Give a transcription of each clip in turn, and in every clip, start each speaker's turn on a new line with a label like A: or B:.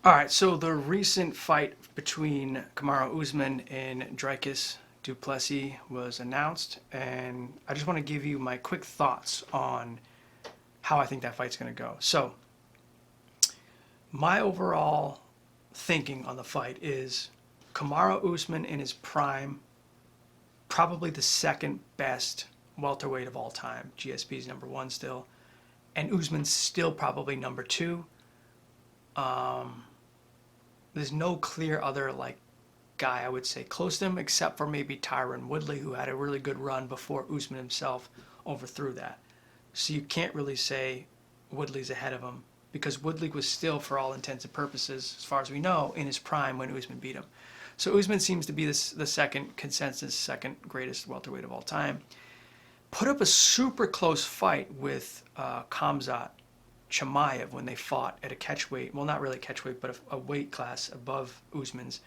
A: All right, so the recent fight between Kamaru Usman and Dricus Du Plessis was announced, and I just want to give you my quick thoughts on how I think that fight's going to go. So, my overall thinking on the fight is Kamaru Usman in his prime, probably the second best welterweight of all time. GSP's number one still, and Usman's still probably number two. There's no clear other guy I would say close to him, except for maybe Tyron Woodley, who had a really good run before Usman himself overthrew that. So you can't really say Woodley's ahead of him because Woodley was still, for all intents and purposes, as far as we know, in his prime when Usman beat him. So Usman seems to be the second consensus, second greatest welterweight of all time. Put up a super close fight with Khamzat Chimaev when they fought at a catchweight. Well, not really catchweight, but a weight class above Usman's,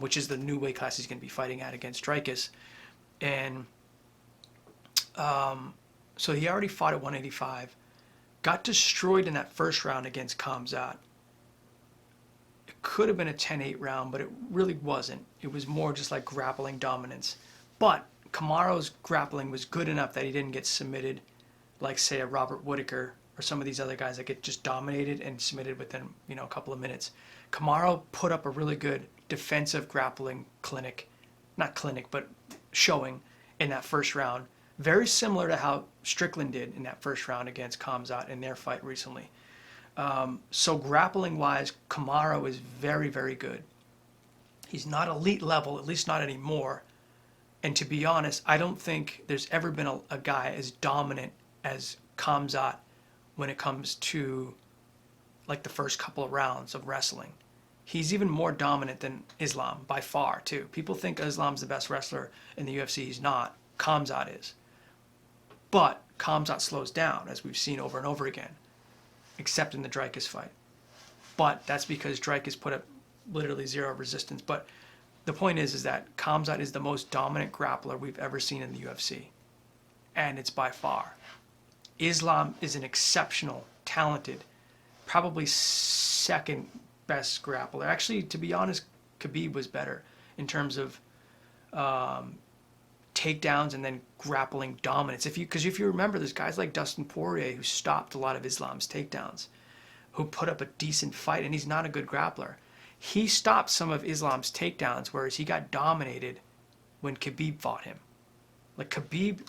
A: which is the new weight class he's going to be fighting at against Dricus. And so he already fought at 185, got destroyed in that first round against Khamzat. It could have been a 10-8 round, but it really wasn't. It was more just like grappling dominance. But Kamaru's grappling was good enough that he didn't get submitted like, say, a Robert Whittaker or some of these other guys that get just dominated and submitted within, a couple of minutes. Kamaru put up a really good defensive grappling but showing in that first round. Very similar to how Strickland did in that first round against Khamzat in their fight recently. So grappling-wise, Kamaru is very, very good. He's not elite level, at least not anymore. And to be honest, I don't think there's ever been a guy as dominant as Khamzat when it comes to like the first couple of rounds of wrestling. He's even more dominant than Islam by far, too. People think Islam's the best wrestler in the UFC. He's not. Khamzat is. But Khamzat slows down, as we've seen over and over again, except in the Dricus fight. But that's because Dricus put up literally zero resistance. But the point is that Khamzat is the most dominant grappler we've ever seen in the UFC. And it's by far. Islam is an exceptional, talented, probably second best grappler. Actually, to be honest, Khabib was better in terms of takedowns and then grappling dominance. Because if you remember, there's guys like Dustin Poirier who stopped a lot of Islam's takedowns, who put up a decent fight, and he's not a good grappler. He stopped some of Islam's takedowns, whereas he got dominated when Khabib fought him. Like Khabib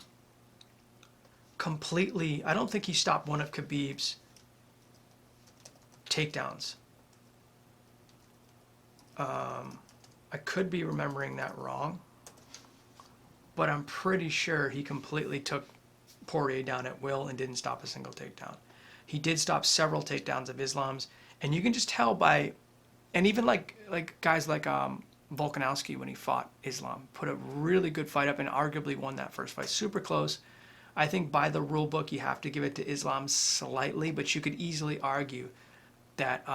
A: completely, I don't think he stopped one of Khabib's takedowns. I could be remembering that wrong, but I'm pretty sure he completely took Poirier down at will and didn't stop a single takedown. He did stop several takedowns of Islam's, and you can just tell by, and even like guys like Volkanovski when he fought Islam, put a really good fight up and arguably won that first fight. Super close. I think by the rule book you have to give it to Islam slightly, but you could easily argue that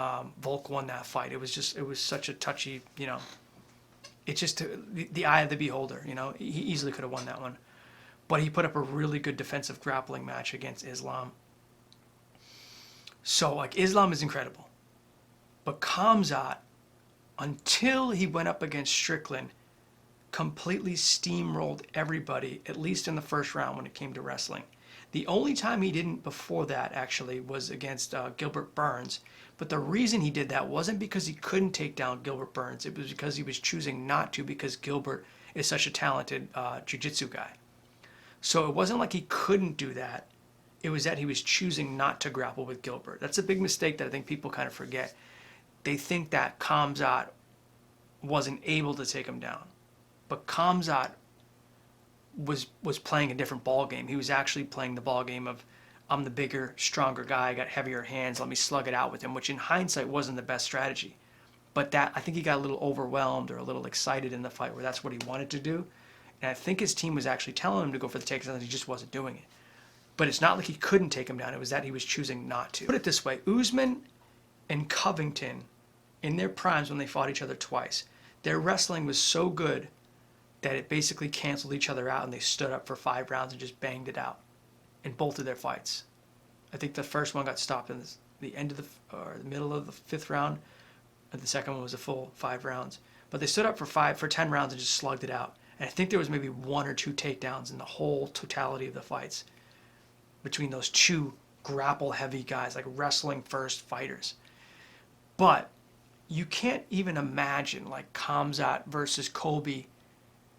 A: Volk won that fight. It was such a touchy, it's just the eye of the beholder, He easily could have won that one. But he put up a really good defensive grappling match against Islam. So, Islam is incredible. But Khamzat, until he went up against Strickland, completely steamrolled everybody, at least in the first round when it came to wrestling. The only time he didn't before that, actually, was against Gilbert Burns. But the reason he did that wasn't because he couldn't take down Gilbert Burns. It was because he was choosing not to, because Gilbert is such a talented jiu-jitsu guy. So it wasn't like he couldn't do that. It was that he was choosing not to grapple with Gilbert. That's a big mistake that I think people kind of forget. They think that Khamzat wasn't able to take him down. But Khamzat was playing a different ball game. He was actually playing the ball game of, I'm the bigger, stronger guy, I got heavier hands, let me slug it out with him, which in hindsight wasn't the best strategy. But that, I think he got a little overwhelmed or a little excited in the fight where that's what he wanted to do. And I think his team was actually telling him to go for the takedown, and he just wasn't doing it. But it's not like he couldn't take him down, it was that he was choosing not to. Put it this way, Usman and Covington, in their primes when they fought each other twice, their wrestling was so good that it basically canceled each other out, and they stood up for 5 rounds and just banged it out in both of their fights. I think the first one got stopped in the end of the middle of the 5th round, The second one was a full 5 rounds. But they stood up for 10 rounds and just slugged it out. And I think there was maybe 1 or 2 takedowns in the whole totality of the fights between those two grapple heavy guys, like wrestling first fighters. But you can't even imagine like Khamzat versus Colby.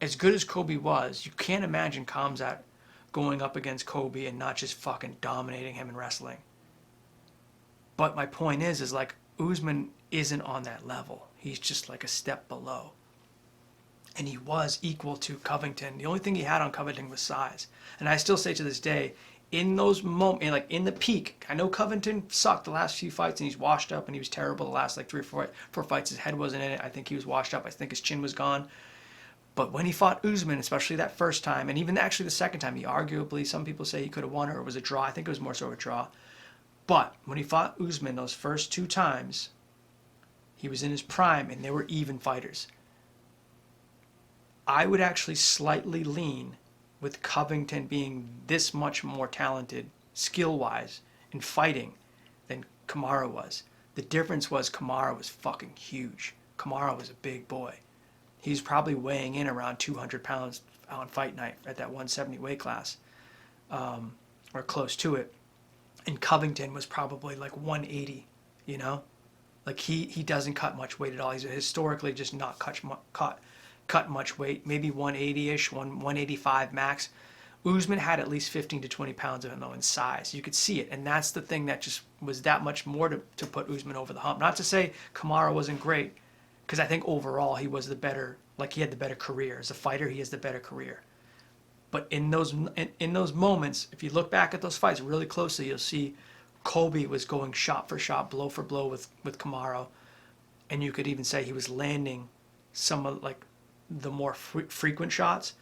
A: As good as Colby was, you can't imagine Khamzat going up against Colby and not just fucking dominating him in wrestling. But my point is like Usman isn't on that level. He's just like a step below. And he was equal to Covington. The only thing he had on Covington was size. And I still say to this day, in those moments, like in the peak, I know Covington sucked the last few fights and he's washed up and he was terrible the last like 3 or 4 fights. His head wasn't in it. I think he was washed up. I think his chin was gone. But when he fought Usman, especially that first time, and even actually the second time, he arguably, some people say he could have won or it was a draw. I think it was more so a draw. But when he fought Usman those first 2 times, he was in his prime and they were even fighters. I would actually slightly lean with Covington being this much more talented, skill-wise, in fighting than Kamaru was. The difference was Kamaru was fucking huge. Kamaru was a big boy. He's probably weighing in around 200 pounds on fight night at that 170 weight class, or close to it. And Covington was probably like 180, you know? Like he doesn't cut much weight at all. He's historically just not cut much weight, maybe 180-ish, 185 max. Usman had at least 15 to 20 pounds of him though in size. You could see it, and that's the thing that just was that much more to put Usman over the hump. Not to say Kamaru wasn't great, because I think overall he was the better, like he had the better career. As a fighter, he has the better career. But in those moments, if you look back at those fights really closely, you'll see Colby was going shot for shot, blow for blow with Kamaru, and you could even say he was landing some of like the more frequent shots.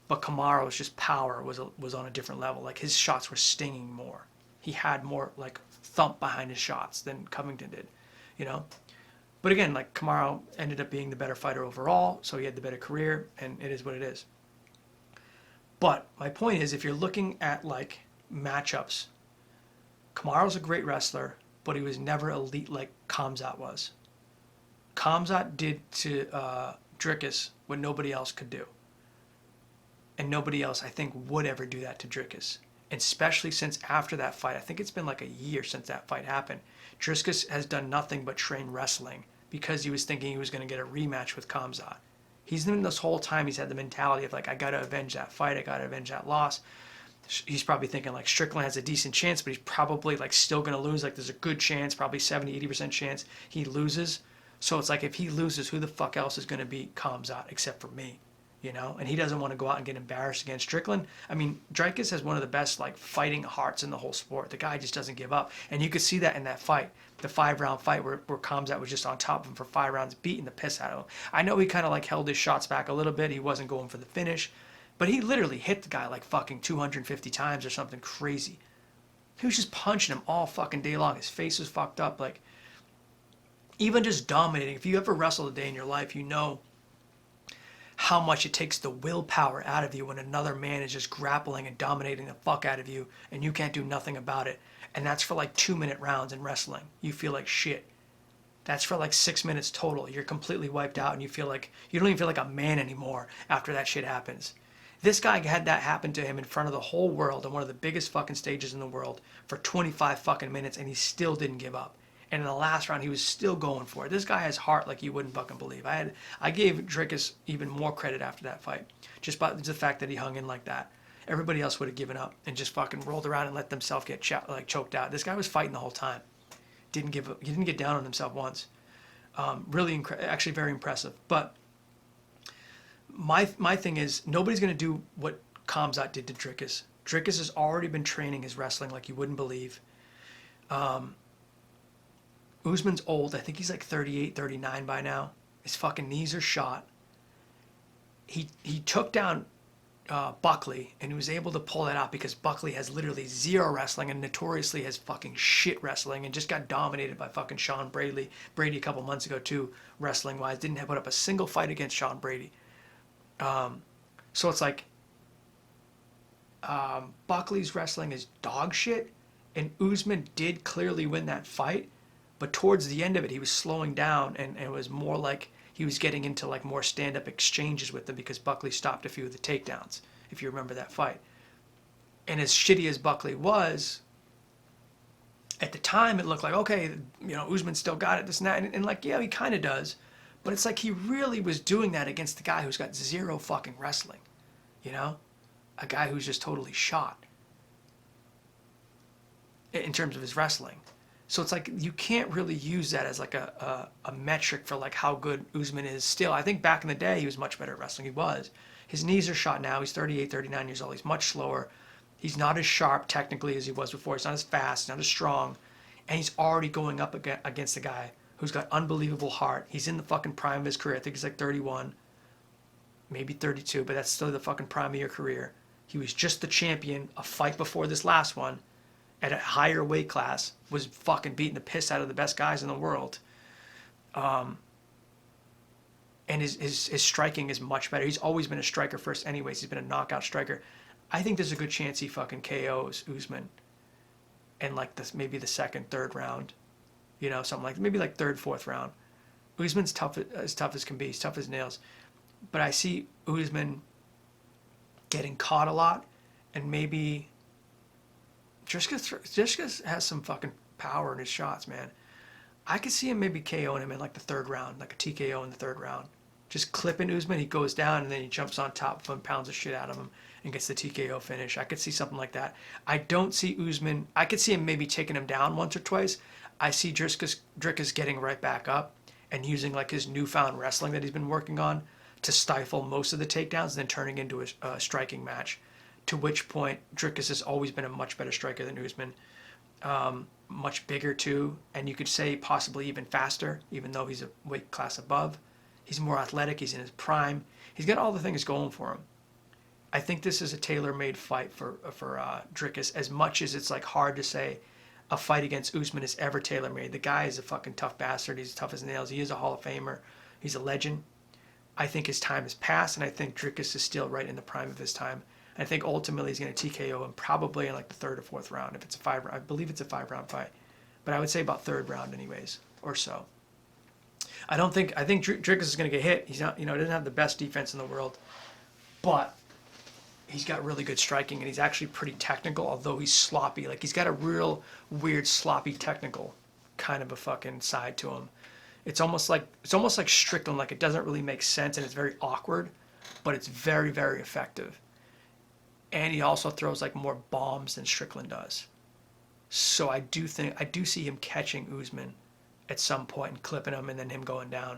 A: But Kamaru's just power was on a different level. Like his shots were stinging more. He had more like thump behind his shots than Covington did, you know. But again, like Kamaru ended up being the better fighter overall, so he had the better career, and it is what it is. But my point is, if you're looking at like matchups, Kamaru's a great wrestler, but he was never elite like Khamzat was. Khamzat did to Dricus what nobody else could do. And nobody else, I think, would ever do that to Dricus. And especially since after that fight, I think it's been like a year since that fight happened, Dricus has done nothing but train wrestling because he was thinking he was going to get a rematch with Khamzat. He's been this whole time, he's had the mentality of like, I got to avenge that fight, I got to avenge that loss. He's probably thinking like Strickland has a decent chance, but he's probably like still going to lose. Like there's a good chance, probably 70-80% chance he loses. So it's like if he loses, who the fuck else is going to beat Khamzat except for me? You know, and he doesn't want to go out and get embarrassed against Strickland. I mean, Dricus has one of the best like fighting hearts in the whole sport. The guy just doesn't give up, and you could see that in that fight, the 5-round fight where Khamzat was just on top of him for 5 rounds, beating the piss out of him. I know he kind of like held his shots back a little bit. He wasn't going for the finish, but he literally hit the guy like fucking 250 times or something crazy. He was just punching him all fucking day long. His face was fucked up, like even just dominating. If you ever wrestled a day in your life, you know how much it takes the willpower out of you when another man is just grappling and dominating the fuck out of you and you can't do nothing about it. And that's for like 2-minute rounds in wrestling. You feel like shit. That's for like 6 minutes total. You're completely wiped out and you feel like, you don't even feel like a man anymore after that shit happens. This guy had that happen to him in front of the whole world on one of the biggest fucking stages in the world for 25 fucking minutes and he still didn't give up. And in the last round, he was still going for it. This guy has heart like you wouldn't fucking believe. I gave Dricus even more credit after that fight, just by the fact that he hung in like that. Everybody else would have given up and just fucking rolled around and let themselves get choked out. This guy was fighting the whole time. Didn't give up. He didn't get down on himself once. Really, actually very impressive. But my thing is, nobody's going to do what Khamzat did to Dricus. Dricus has already been training his wrestling like you wouldn't believe. Usman's old. I think he's like 38, 39 by now. His fucking knees are shot. He took down Buckley, and he was able to pull that out because Buckley has literally zero wrestling and notoriously has fucking shit wrestling and just got dominated by fucking Sean Brady a couple months ago too, wrestling-wise. Didn't have put up a single fight against Sean Brady. So it's like Buckley's wrestling is dog shit, and Usman did clearly win that fight, But towards the end of it, he was slowing down, and it was more like he was getting into like more stand-up exchanges with them because Buckley stopped a few of the takedowns, if you remember that fight. And as shitty as Buckley was, at the time it looked like, okay, Usman still got it, this and that. And like, yeah, he kind of does. But it's like he really was doing that against the guy who's got zero fucking wrestling, you know? A guy who's just totally shot in terms of his wrestling. So it's like you can't really use that as like a metric for like how good Usman is still. I think back in the day he was much better at wrestling. He was. His knees are shot now. He's 38, 39 years old. He's much slower. He's not as sharp technically as he was before. He's not as fast, not as strong. And he's already going up against a guy who's got unbelievable heart. He's in the fucking prime of his career. I think he's like 31, maybe 32, but that's still the fucking prime of your career. He was just the champion a fight before this last one at a higher weight class, was fucking beating the piss out of the best guys in the world. And his striking is much better. He's always been a striker first anyways. He's been a knockout striker. I think there's a good chance he fucking KOs Usman in like this, maybe the second, third round. Something like maybe like third, fourth round. Usman's tough as can be. He's tough as nails. But I see Usman getting caught a lot, and maybe Dricus has some fucking power in his shots, man. I could see him maybe KOing him in like the third round, like a TKO in the third round. Just clipping Usman, he goes down and then he jumps on top of him, pounds the shit out of him, and gets the TKO finish. I could see something like that. I don't see Usman. I could see him maybe taking him down once or twice. I see Dricus getting right back up and using like his newfound wrestling that he's been working on to stifle most of the takedowns and then turning into a striking match. To which point, Dricus has always been a much better striker than Usman. Much bigger too, and you could say possibly even faster, even though he's a weight class above. He's more athletic, he's in his prime. He's got all the things going for him. I think this is a tailor-made fight for Dricus, as much as it's like hard to say a fight against Usman is ever tailor-made. The guy is a fucking tough bastard. He's tough as nails. He is a Hall of Famer. He's a legend. I think his time has passed, and I think Dricus is still right in the prime of his time. I think ultimately he's going to TKO him probably in like the third or fourth round. If it's I believe it's a 5-round fight, but I would say about third round anyways, or so. I think Dricus is going to get hit. He's not, doesn't have the best defense in the world, but he's got really good striking, and he's actually pretty technical, although he's sloppy. Like he's got a real weird sloppy technical kind of a fucking side to him. It's almost like Strickland. Like it doesn't really make sense, and it's very awkward, but it's very, very effective. And he also throws like more bombs than Strickland does. So I do see him catching Usman at some point and clipping him and then him going down.